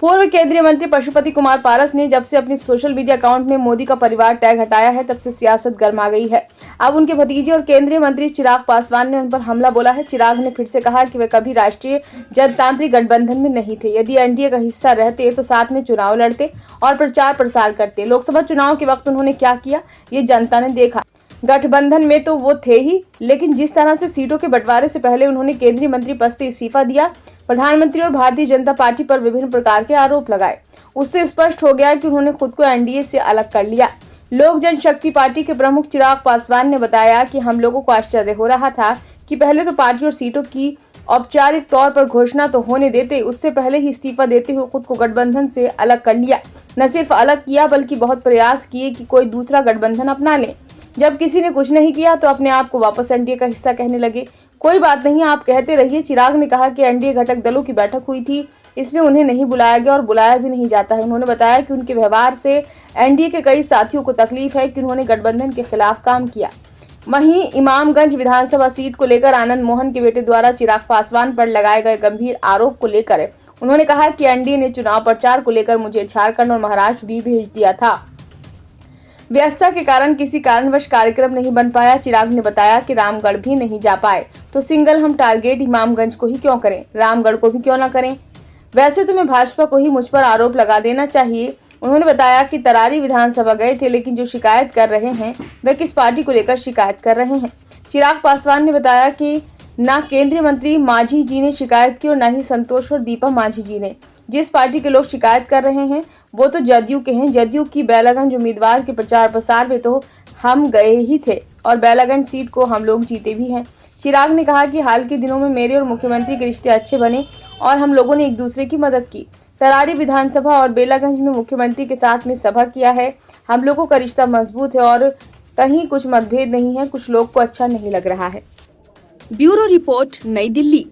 पूर्व केंद्रीय मंत्री पशुपति कुमार पारस ने जब से अपनी सोशल मीडिया अकाउंट में मोदी का परिवार टैग हटाया है, तब से सियासत गर्मा गई है। अब उनके भतीजे और केंद्रीय मंत्री चिराग पासवान ने उन पर हमला बोला है। चिराग ने फिर से कहा कि वे कभी राष्ट्रीय जनतांत्रिक गठबंधन में नहीं थे। यदि एनडीए का हिस्सा रहते तो साथ में चुनाव लड़ते और प्रचार प्रसार करते। लोकसभा चुनाव के वक्त उन्होंने क्या किया, ये जनता ने देखा। गठबंधन में तो वो थे ही, लेकिन जिस तरह से सीटों के बंटवारे से पहले उन्होंने केंद्रीय मंत्री पद से इस्तीफा दिया, प्रधानमंत्री और भारतीय जनता पार्टी पर विभिन्न प्रकार के आरोप लगाए, उससे स्पष्ट हो गया कि उन्होंने खुद को एनडीए से अलग कर लिया। लोक जनशक्ति पार्टी के प्रमुख चिराग पासवान ने बताया कि हम लोगों को आश्चर्य हो रहा था कि पहले तो पार्टी और सीटों की औपचारिक तौर पर घोषणा तो होने देते, उससे पहले ही इस्तीफा देते हुए खुद को गठबंधन से अलग कर लिया। न सिर्फ अलग किया बल्कि बहुत प्रयास किए कि कोई दूसरा गठबंधन अपना ले। जब किसी ने कुछ नहीं किया तो अपने आप को वापस एनडीए का हिस्सा कहने लगे। कोई बात नहीं, आप कहते रहिए। चिराग ने कहा कि एनडीए घटक दलों की बैठक हुई थी, इसमें उन्हें नहीं बुलाया गया और बुलाया भी नहीं जाता है। उन्होंने बताया कि उनके व्यवहार से एनडीए के कई साथियों को तकलीफ है कि उन्होंने गठबंधन के खिलाफ काम किया। वहीं इमामगंज विधानसभा सीट को लेकर आनंद मोहन के बेटे द्वारा चिराग पासवान पर लगाए गए गंभीर आरोप को लेकर उन्होंने कहा कि एनडीए ने चुनाव प्रचार को लेकर मुझे झारखंड और महाराष्ट्र भी भेज दिया था। व्यस्तता के कारण किसी कारणवश कार्यक्रम नहीं बन पाया। चिराग ने बताया कि रामगढ़ भी नहीं जा पाए तो सिंगल हम टारगेट इमामगंज को ही क्यों करें, रामगढ़ को भी क्यों ना करें। वैसे तुम्हें भाजपा को ही मुझ पर आरोप लगा देना चाहिए। उन्होंने बताया कि तरारी विधानसभा गए थे, लेकिन जो शिकायत कर रहे हैं वे किस पार्टी को लेकर शिकायत कर रहे हैं। चिराग पासवान ने बताया कि न केंद्रीय मंत्री मांझी जी ने शिकायत की और न ही संतोष और दीपा मांझी जी ने। जिस पार्टी के लोग शिकायत कर रहे हैं वो तो जदयू के हैं। जदयू की बेलागंज उम्मीदवार के प्रचार प्रसार में तो हम गए ही थे और बेलागंज सीट को हम लोग जीते भी हैं। चिराग ने कहा कि हाल के दिनों में मेरे और मुख्यमंत्री के रिश्ते अच्छे बने और हम लोगों ने एक दूसरे की मदद की। तरारी विधानसभा और बेलागंज में मुख्यमंत्री के साथ में सभा किया है। हम लोगों का रिश्ता मजबूत है और कहीं कुछ मतभेद नहीं है। कुछ लोग को अच्छा नहीं लग रहा है। ब्यूरो रिपोर्ट, नई दिल्ली।